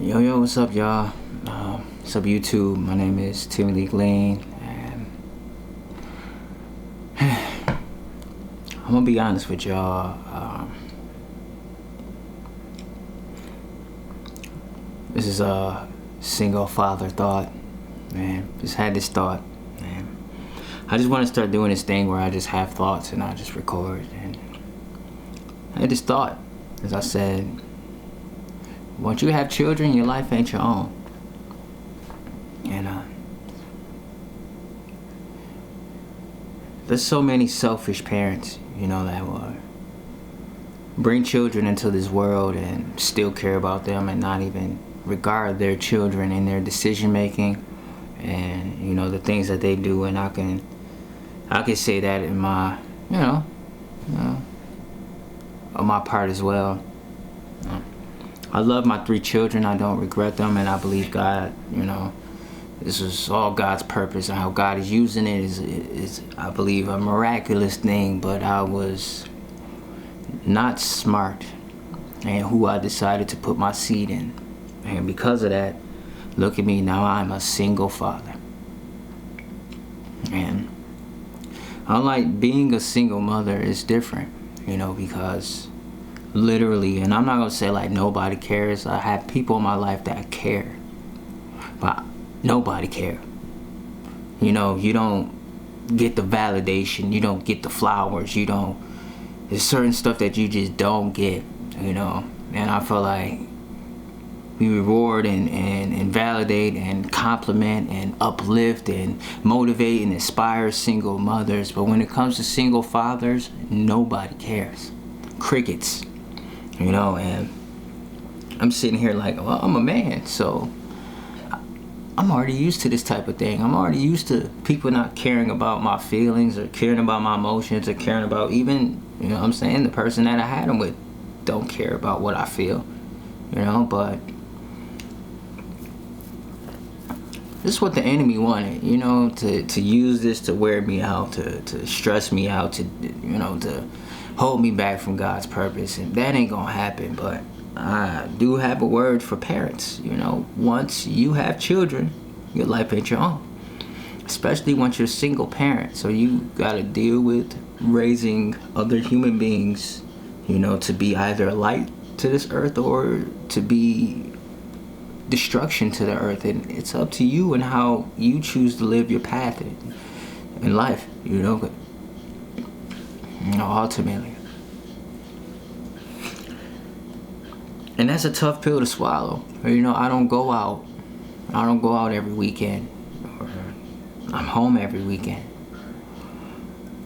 Yo, what's up, y'all? What's up, YouTube? My name is Timothy Glean, and I'm gonna be honest with y'all. This is a single father thought, man. Just had this thought, man. I just want to start doing this thing where I just have thoughts and I just record. And I had this thought, as I said, once you have children, your life ain't your own. And there's so many selfish parents, that will bring children into this world and still care about them and not even regard their children in their decision making and the things that they do. And I can say that in my on my part as well. I love my 3 children. I don't regret them, and I believe God, this is all God's purpose, and how God is using it is I believe, a miraculous thing. But I was not smart and who I decided to put my seed in. And because of that, look at me now, I'm a single father. And unlike being a single mother is different, because literally, and I'm not gonna say like nobody cares. I have people in my life that care, but nobody care. You don't get the validation, you don't get the flowers, there's certain stuff that you just don't get, and I feel like we reward and validate and compliment and uplift and motivate and inspire single mothers, but when it comes to single fathers, nobody cares. Crickets. And I'm sitting here like, well, I'm a man, so I'm already used to this type of thing. I'm already used to people not caring about my feelings or caring about my emotions or caring about even, the person that I had them with don't care about what I feel, but this is what the enemy wanted, to use this to wear me out, to stress me out, to hold me back from God's purpose. And that ain't gonna happen. But I do have a word for parents. Once you have children, your life ain't your own, especially once you're a single parent. So you gotta deal with raising other human beings, to be either a light to this earth or to be destruction to the earth. And it's up to you and how you choose to live your path in life, ultimately. And that's a tough pill to swallow. I don't go out every weekend, or I'm home every weekend.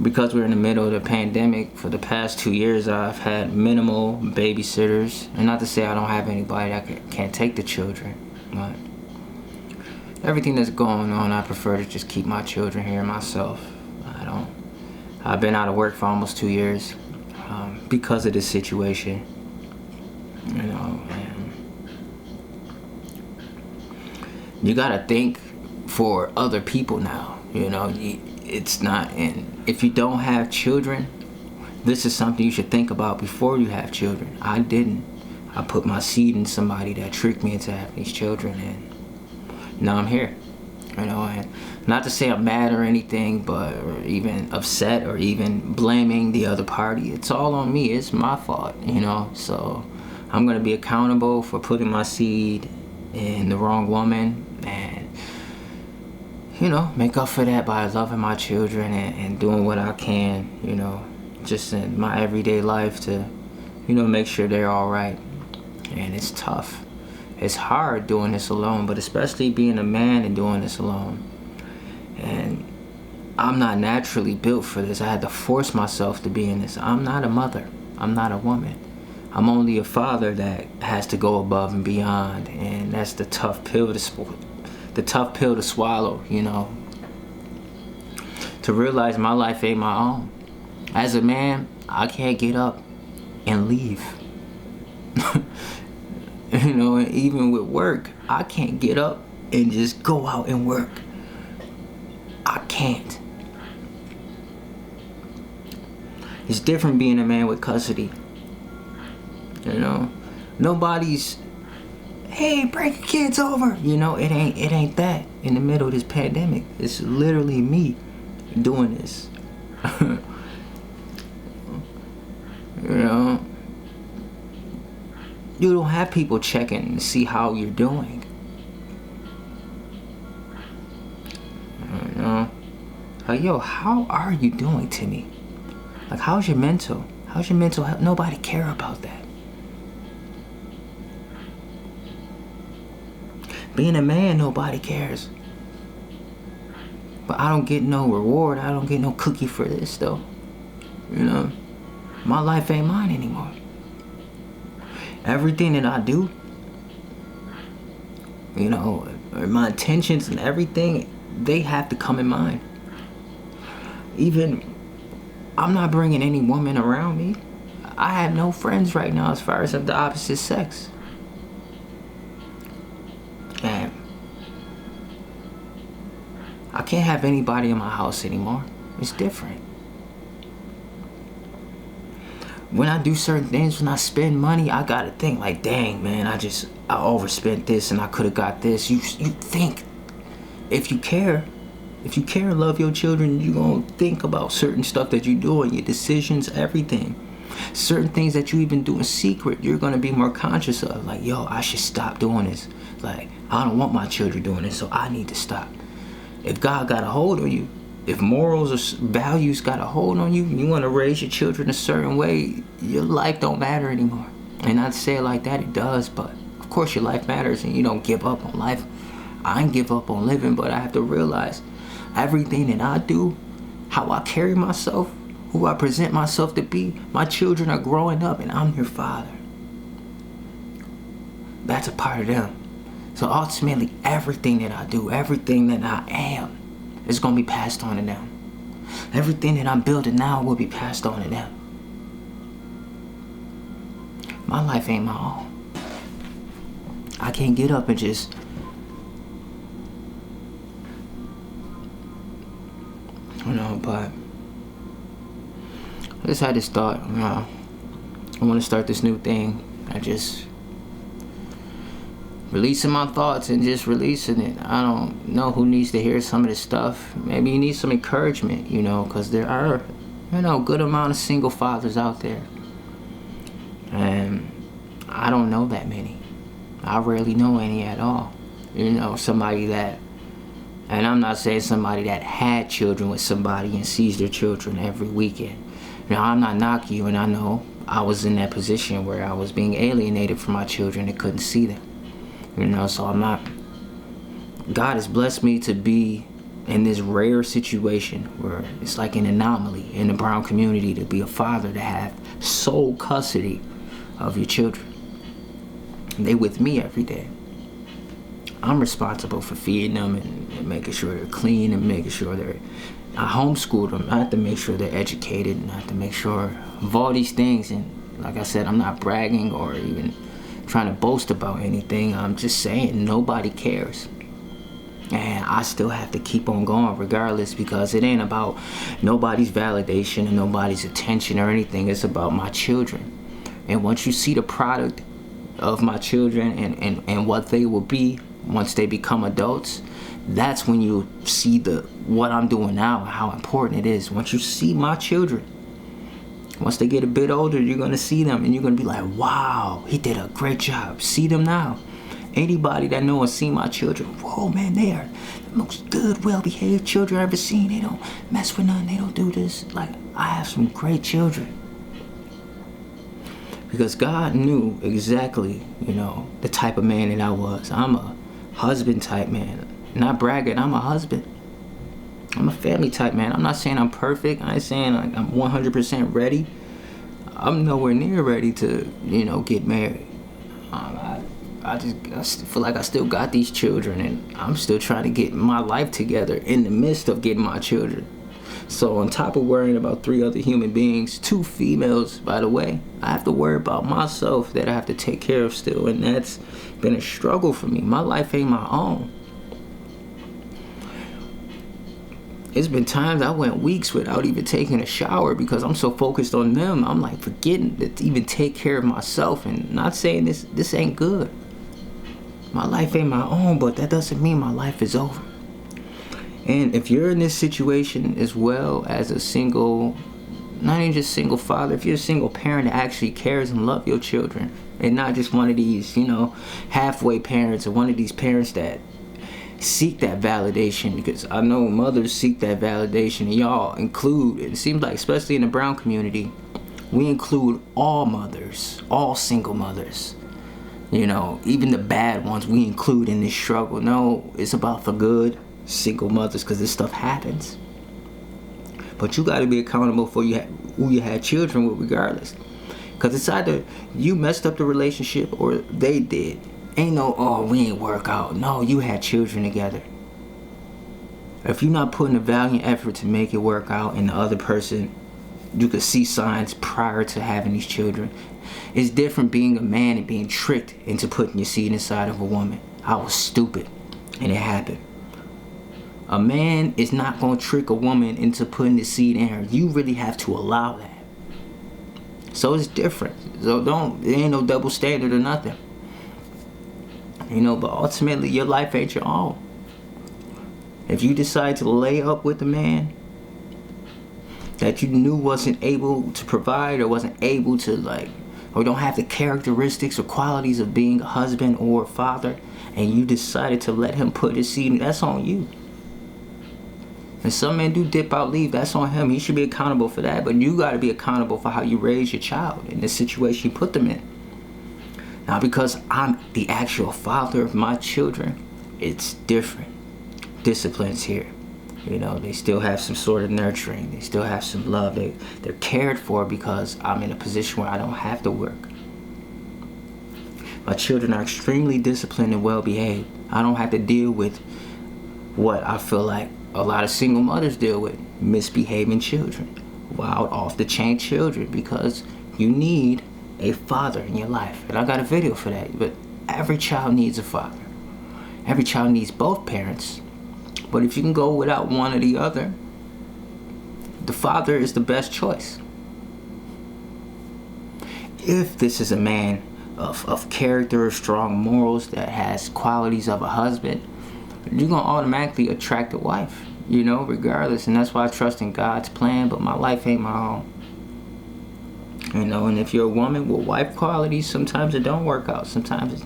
Because we're in the middle of the pandemic, for the past 2 years, I've had minimal babysitters. And not to say I don't have anybody that can't take the children, but everything that's going on, I prefer to just keep my children here myself. I've been out of work for almost 2 years because of this situation. And you gotta think for other people now. It's not, and if you don't have children, this is something you should think about before you have children. I didn't. I put my seed in somebody that tricked me into having these children, and now I'm here. And not to say I'm mad or anything, or even upset or even blaming the other party. It's all on me. It's my fault, So I'm gonna be accountable for putting my seed in the wrong woman, and make up for that by loving my children and doing what I can, just in my everyday life to, make sure they're all right. And it's tough. It's hard doing this alone, but especially being a man and doing this alone. And I'm not naturally built for this. I had to force myself to be in this. I'm not a mother. I'm not a woman. I'm only a father that has to go above and beyond, and that's the tough pill to swallow, to realize my life ain't my own. As a man, I can't get up and leave. And even with work, I can't get up and just go out and work. I can't. It's different being a man with custody. Nobody's hey, bring your kids over. It ain't that in the middle of this pandemic. It's literally me doing this. You don't have people checking to see how you're doing. Like, yo, how are you doing, Timmy? Like, how's your mental health? Nobody care about that. Being a man, nobody cares. But I don't get no reward. I don't get no cookie for this, though. My life ain't mine anymore. Everything that I do, my intentions and everything, they have to come in mind. Even, I'm not bringing any woman around me. I have no friends right now as far as of the opposite sex. And I can't have anybody in my house anymore. It's different. When I do certain things, when I spend money, I gotta think like, dang, man, I overspent this and I could have got this. You think, if you care, love your children, you gonna think about certain stuff that you do and your decisions, everything. Certain things that you even do in secret, you're gonna be more conscious of. Like, yo, I should stop doing this. Like, I don't want my children doing this, so I need to stop. If God got a hold on you, if morals or values got a hold on you, and you want to raise your children a certain way, your life don't matter anymore. And not to say it like that, it does, but of course your life matters and you don't give up on life. I ain't give up on living, but I have to realize everything that I do, how I carry myself, who I present myself to be, my children are growing up and I'm their father. That's a part of them. So ultimately, everything that I do, everything that I am, is going to be passed on to them. Everything that I'm building now will be passed on to them. My life ain't my own. I can't get up and just but I just had this thought, I want to start this new thing. I just releasing my thoughts and just releasing it. I don't know who needs to hear some of this stuff. Maybe you need some encouragement, because there are, good amount of single fathers out there. And I don't know that many. I rarely know any at all. Somebody that, and I'm not saying somebody that had children with somebody and sees their children every weekend. Now, I'm not knocking you, and I know I was in that position where I was being alienated from my children and couldn't see them. So I'm not, God has blessed me to be in this rare situation where it's like an anomaly in the brown community to be a father, to have sole custody of your children. They with me every day. I'm responsible for feeding them and making sure they're clean and making sure I homeschool them. I have to make sure they're educated and I have to make sure of all these things. And like I said, I'm not bragging or even trying to boast about anything. I'm just saying nobody cares. And I still have to keep on going regardless, because it ain't about nobody's validation and nobody's attention or anything. It's about my children. And once you see the product of my children and what they will be once they become adults, that's when you see what I'm doing now, how important it is. Once you see my children, once they get a bit older, you're going to see them and you're going to be like, wow, he did a great job. See them now. Anybody that know and see my children, whoa, man, they are the most good, well-behaved children I've ever seen. They don't mess with nothing. They don't do this. Like, I have some great children. Because God knew exactly, the type of man that I was. I'm a husband type man. Not bragging, I'm a husband. I'm a family type man. I'm not saying I'm perfect. I ain't saying like I'm 100% ready. I'm nowhere near ready to, get married. I just feel like I still got these children and I'm still trying to get my life together in the midst of getting my children. So on top of worrying about 3 other human beings, 2 females, by the way, I have to worry about myself that I have to take care of still. And that's been a struggle for me. My life ain't my own. It's been times I went weeks without even taking a shower because I'm so focused on them. I'm like forgetting to even take care of myself, and not saying this ain't good. My life ain't my own, but that doesn't mean my life is over. And if you're in this situation as well as a single, not even just single father, if you're a single parent that actually cares and loves your children, and not just one of these, halfway parents, or one of these parents that seek that validation, because I know mothers seek that validation, and y'all include, it seems like, especially in the brown community, we include all mothers, all single mothers. Even the bad ones we include in this struggle. No, it's about the good single mothers, because this stuff happens. But you got to be accountable for who you had children with, regardless. Because it's either you messed up the relationship or they did. Ain't no, oh, we ain't work out. No, you had children together. If you're not putting a valiant effort to make it work out, and the other person, you could see signs prior to having these children. It's different being a man and being tricked into putting your seed inside of a woman. I was stupid, and it happened. A man is not going to trick a woman into putting the seed in her. You really have to allow that. So it's different. So there ain't no double standard or nothing. But ultimately your life ain't your own. If you decide to lay up with a man that you knew wasn't able to provide, or wasn't able to or don't have the characteristics or qualities of being a husband or a father, and you decided to let him put his seed in, that's on you. And some men do dip out, leave, that's on him. He should be accountable for that. But you got to be accountable for how you raise your child in the situation you put them in. Now, because I'm the actual father of my children, it's different. Discipline's here. They still have some sort of nurturing. They still have some love. They're cared for, because I'm in a position where I don't have to work. My children are extremely disciplined and well behaved. I don't have to deal with what I feel like a lot of single mothers deal with: misbehaving children, wild, off the chain children, because you need a father in your life. And I got a video for that. But every child needs a father. Every child needs both parents. But if you can go without one or the other, the father is the best choice. If this is a man of character, strong morals, that has qualities of a husband, you're going to automatically attract a wife, regardless. And that's why I trust in God's plan, but my life ain't my own. And if you're a woman with wife qualities, sometimes it don't work out. Sometimes,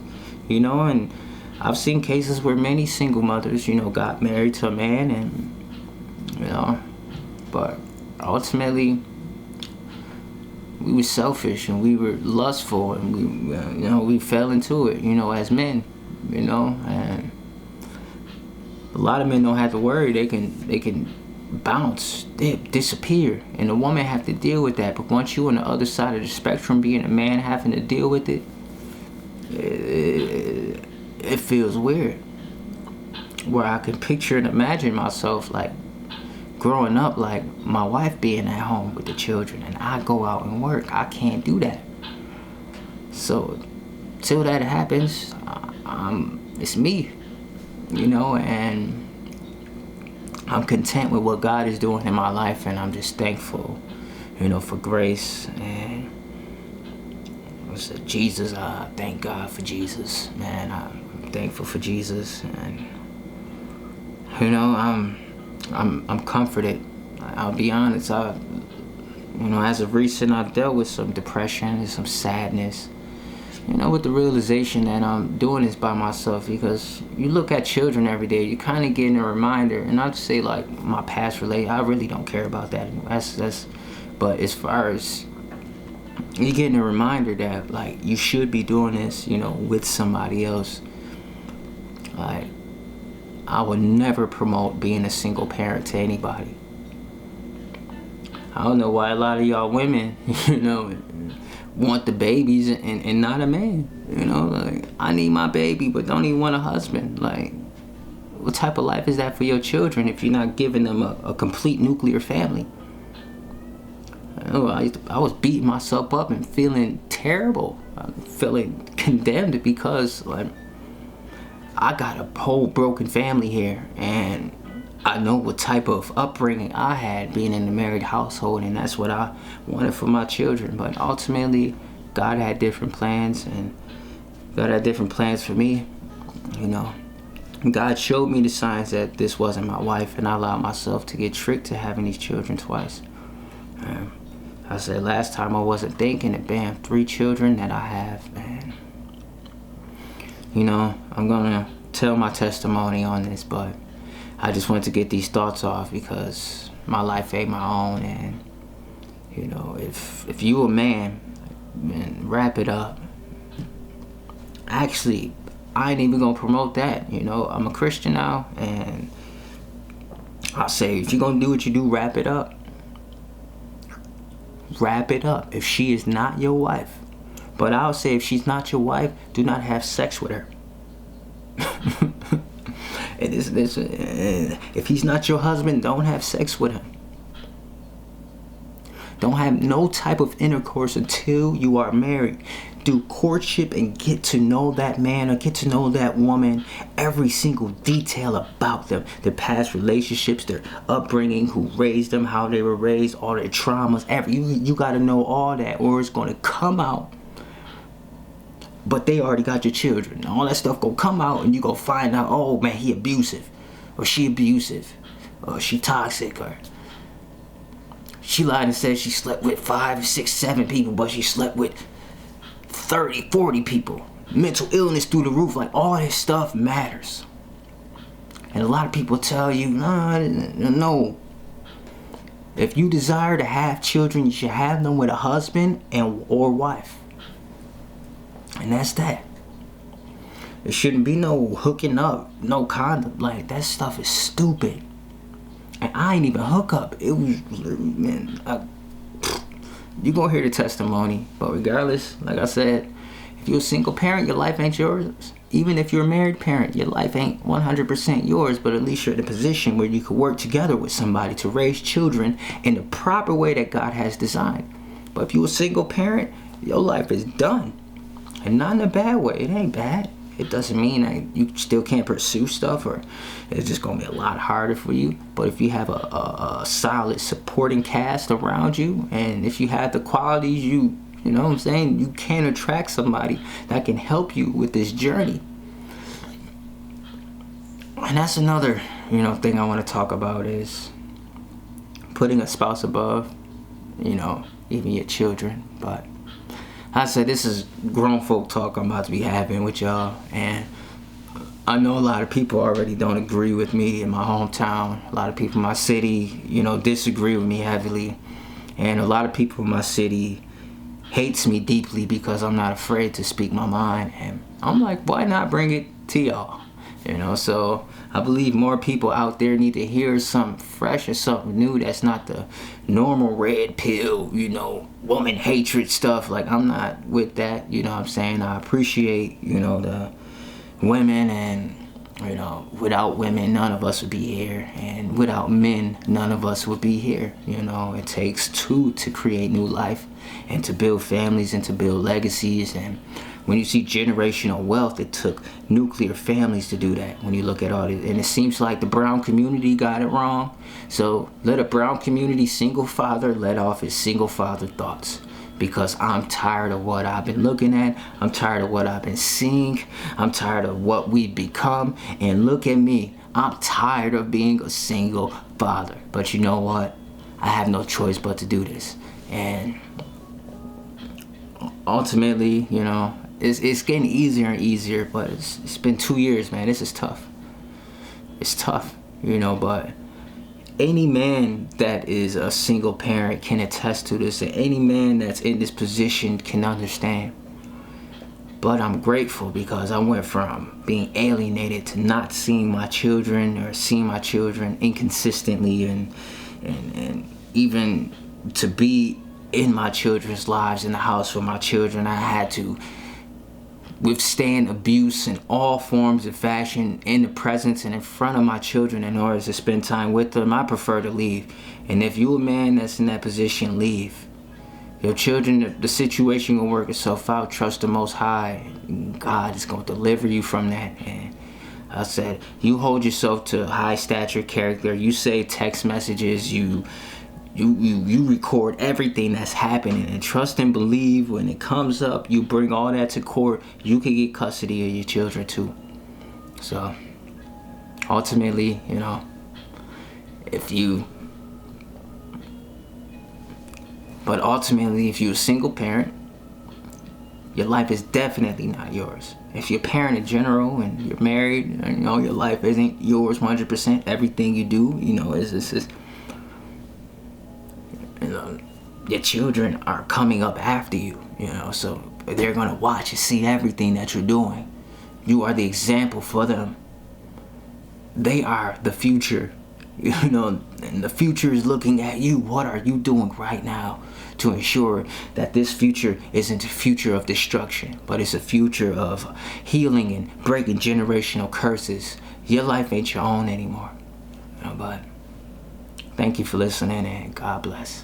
and I've seen cases where many single mothers, got married to a man, and, but ultimately we were selfish and we were lustful, and we fell into it, as men, and a lot of men don't have to worry. They can bounce, they disappear, and the woman have to deal with that. But once you on the other side of the spectrum, being a man having to deal with it, it feels weird. Where I can picture and imagine myself growing up, my wife being at home with the children, and I go out and work. I can't do that. So till that happens, it's me, and I'm content with what God is doing in my life, and I'm just thankful, for grace. And I said, Jesus, I thank God for Jesus, man. I'm thankful for Jesus, and I'm comforted. I'll be honest. As of recent, I've dealt with some depression and some sadness. With the realization that I'm doing this by myself, because you look at children every day, you're kind of getting a reminder. And I'd say my past I really don't care about that anymore. But as far as you're getting a reminder that you should be doing this, with somebody else. I would never promote being a single parent to anybody. I don't know why a lot of y'all women, want the babies and not a man. I need my baby but don't even want a husband. What type of life is that for your children if you're not giving them a complete nuclear family? I was beating myself up and feeling terrible, feeling condemned, because I got a whole broken family here, and I know what type of upbringing I had being in a married household, and that's what I wanted for my children. But ultimately, God had different plans, and God had different plans for me. You know, God showed me the signs that this wasn't my wife, and I allowed myself to get tricked to having these children twice. I said last time I wasn't thinking, and bam, 3 children that I have, and you know, I'm gonna tell my testimony on this, but I just wanted to get these thoughts off because my life ain't my own, and you know, if you a man, wrap it up. Actually, I ain't even gonna promote that. You know, I'm a Christian now, and I say if you're gonna do what you do, wrap it up. Wrap it up. If she is not your wife, but I'll say if she's not your wife, do not have sex with her. If he's not your husband, don't have sex with him. Don't have no type of intercourse until you are married. Do courtship and get to know that man or get to know that woman, every single detail about them, their past relationships, their upbringing, who raised them, how they were raised, all their traumas. You got to know all that, or it's going to come out. But they already got your children. All that stuff gonna come out, and you gonna find out, oh man, he abusive, or she abusive, or she toxic, or she lied and said she slept with 5, 6, 7 people, but she slept with 30, 40 people. Mental illness through the roof. Like, all this stuff matters. And a lot of people tell you, no. If you desire to have children, you should have them with a husband or wife. And that's that. There shouldn't be no hooking up, no condom. Like, that stuff is stupid. And I ain't even hook up. It was, man, you gonna hear the testimony. But regardless, like I said, if you're a single parent, your life ain't yours. Even if you're a married parent, your life ain't 100% yours, but at least you're in a position where you could work together with somebody to raise children in the proper way that God has designed. But if you're a single parent, your life is done. And not in a bad way. It ain't bad. It doesn't mean that you still can't pursue stuff, or it's just going to be a lot harder for you. But if you have a solid supporting cast around you, and if you have the qualities you know what I'm saying, you can attract somebody that can help you with this journey. And that's another, thing I want to talk about is putting a spouse above, even your children. But I said this is grown folk talk I'm about to be having with y'all, and I know a lot of people already don't agree with me in my hometown. A lot of people in my city, disagree with me heavily, and a lot of people in my city hates me deeply because I'm not afraid to speak my mind. And I'm like, why not bring it to y'all? So I believe more people out there need to hear something fresh or something new that's not the normal red pill, woman hatred stuff. Like, I'm not with that, what I'm saying? I appreciate, the women, and, without women, none of us would be here. And without men, none of us would be here. It takes two to create new life and to build families and to build legacies. And when you see generational wealth, it took nuclear families to do that. When you look at all this, and it seems like the brown community got it wrong. So let a brown community single father let off his single father thoughts, because I'm tired of what I've been looking at. I'm tired of what I've been seeing. I'm tired of what we've become. And look at me. I'm tired of being a single father. But you know what? I have no choice but to do this. And ultimately, it's getting easier and easier, but it's been 2 years, man. This is tough. It's tough, but any man that is a single parent can attest to this, and any man that's in this position can understand. But I'm grateful because I went from being alienated to not seeing my children, or seeing my children inconsistently, and even to be in my children's lives, in the house for my children. I had to withstand abuse in all forms of fashion, in the presence and in front of my children, in order to spend time with them. I prefer to leave. And if you're a man that's in that position, leave. Your children, the situation will work itself out. Trust the Most High. God is going to deliver you from that. And I said, you hold yourself to high stature character. You say text messages. You record everything that's happening, and trust and believe when it comes up, you bring all that to court, you can get custody of your children too. So ultimately, you know, if you're a single parent, your life is definitely not yours. If you're a parent in general and you're married, and you know your life isn't yours 100%. Everything you do, you know, is you know, your children are coming up after you. You know, so they're gonna watch and see everything that you're doing. You are the example for them. They are the future, you know, and the future is looking at you. What are you doing right now to ensure that this future isn't a future of destruction, but it's a future of healing and breaking generational curses? Your life ain't your own anymore. You know, but thank you for listening, and God bless.